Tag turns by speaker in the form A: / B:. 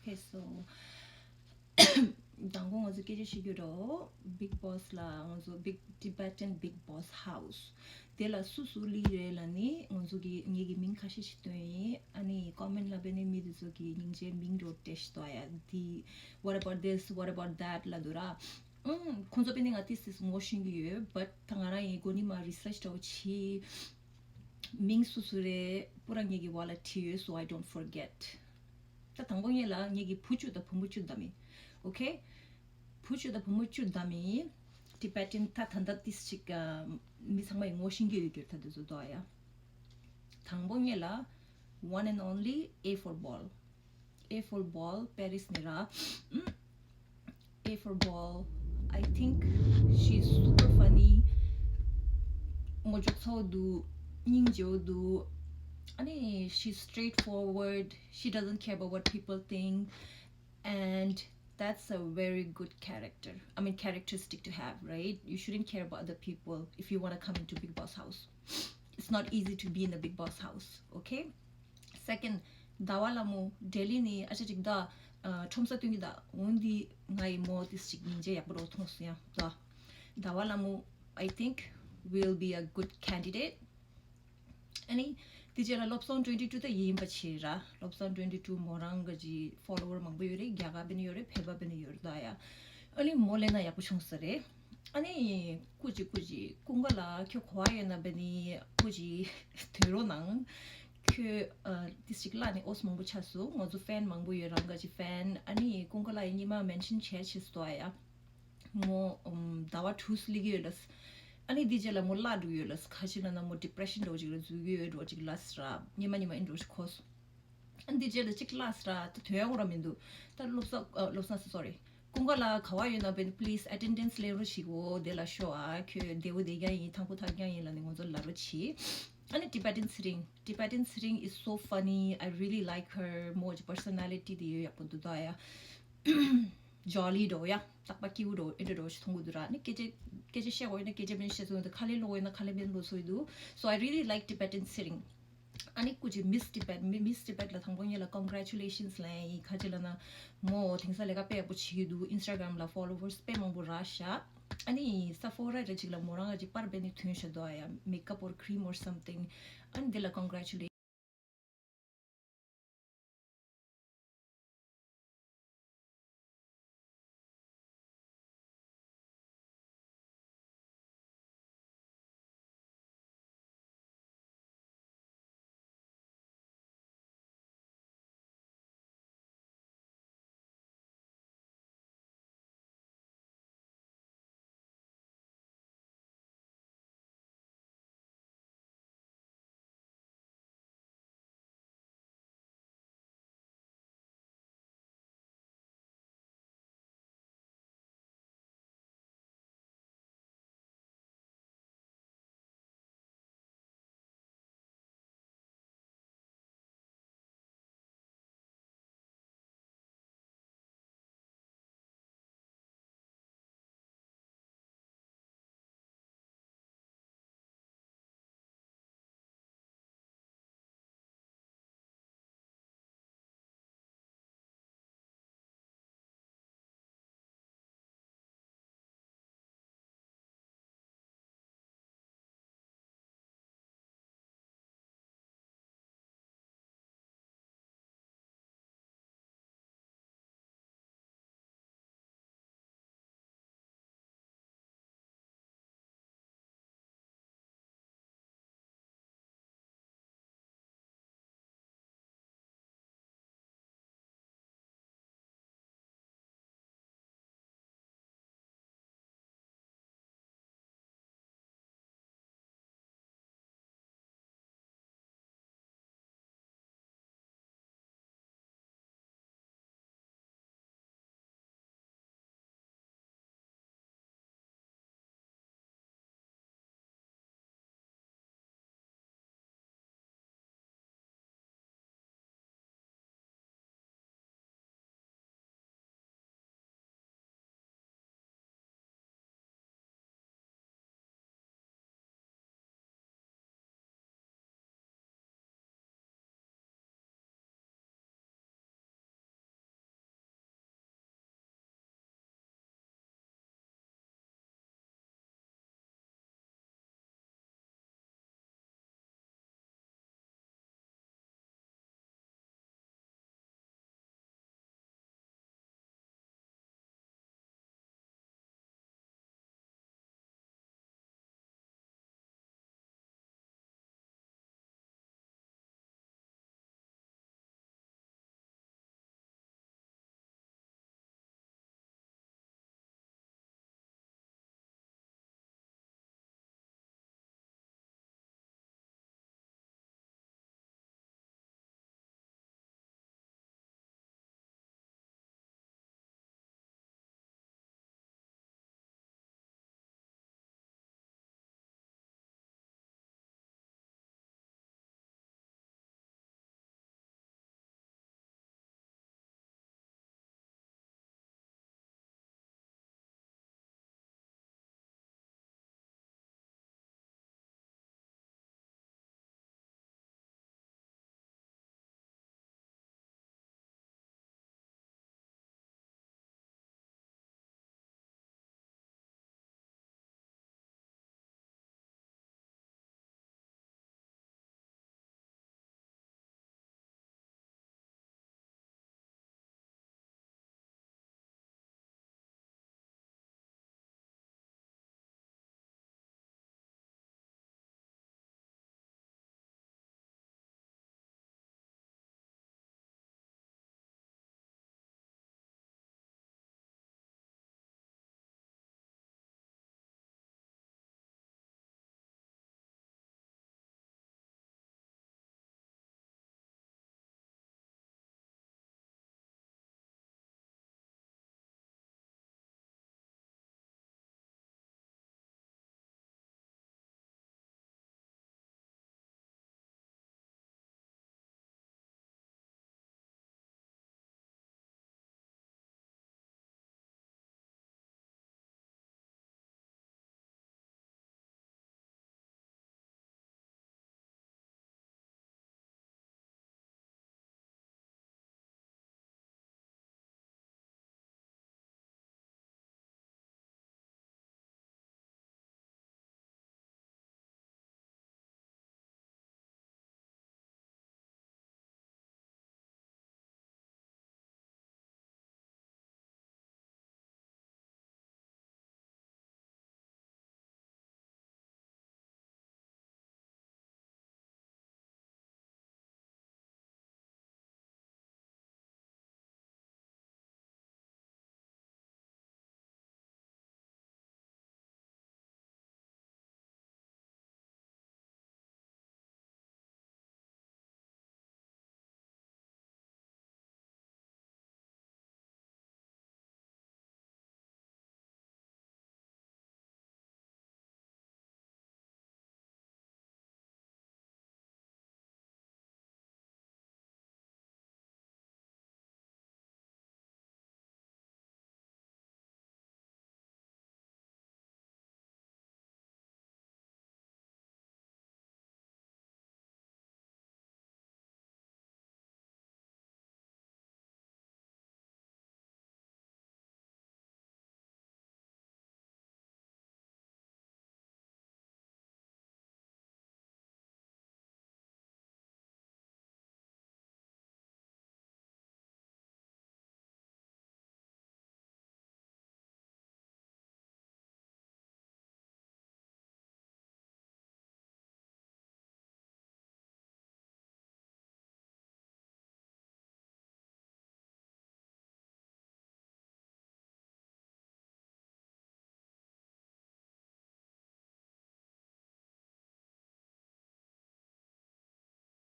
A: Okay, so 당공 어제 깨지시기로 Big Boss 라 먼저 Big Tibetan Big Boss House. 데라 수수리레라니 먼저기 얘기 민카시시도이 아니 comment 라베네 미드조기 닝제 민로 테스토야 디 what about this what about that 라도라 콘소베닝 아티스트 모싱기에 but 당하나 이고니마 research 도치 밍수술에 뿌랑 얘기 와라 티유 so I don't forget. 다 당공이라 얘기 부주다 부무주다미. 오케이? 부주다 부무주다미. Tibetan 타 단다 디스치가 미상마 모싱기 얘기를 도야. 당봉이라 one and only A for ball. A for ball Paris nira. A for ball. I think she's super funny. 모족서도 닝조도 아니 she's straightforward. She doesn't care about what people think, and that's a very good characteristic to have, right? You shouldn't care about other people if you want to come into Big Boss house. It's not easy to be in the Big Boss house, okay? Second, dawalamu Delhi ni achatikda chomsa tungida undi ngai mo district ninje yakbro thongsuya da dawalamu I think will be a good candidate. Ani dijela lobson 22 the yimbachira lobson 22 morangaji follower mangboyore gyaga beniyore pheba beniyordaya ani molena yakuchongsare ani kuji kungala kyo khoayena beni kuji theronang 그 district lani os mangbo chasu ngozu fan mangboye rangaji fan ani kungala inima mention chesistwaya mo dawa thusligelas 아니 디젤라 몰라도요라스 카시나나 뭐 디프레션 도지를 주기에 도지글라스라 니마니마 인도스 코스 안 디젤라 치클라스라 또 되야고라면도 다 롭사 sorry 공갈라 가와이나 벤 please attendance 레로시고 데라 쇼아 그 데오데가이 탕포타가이라는 거절 라로치 아니 Tibetan sitting is so funny. I really like her more personality di yapon daya jolly do야 딱바 키우도 에르도 통구들아 니 계제 샤고이나 계제 벤시도 칼릴로이나 칼레벤 로소이도 so I really like Tibetan sitting 아니 꾸지 Miss Tibet 라 당봉이라 congratulations 라이 카질라나 뭐 땡살레가 빼부치기도 인스타그램 라 followers 빼망보 라샤 아니 사포라 레지글라 모랑아지 파르베니 튠셔도야 makeup or cream or something and dela congratulations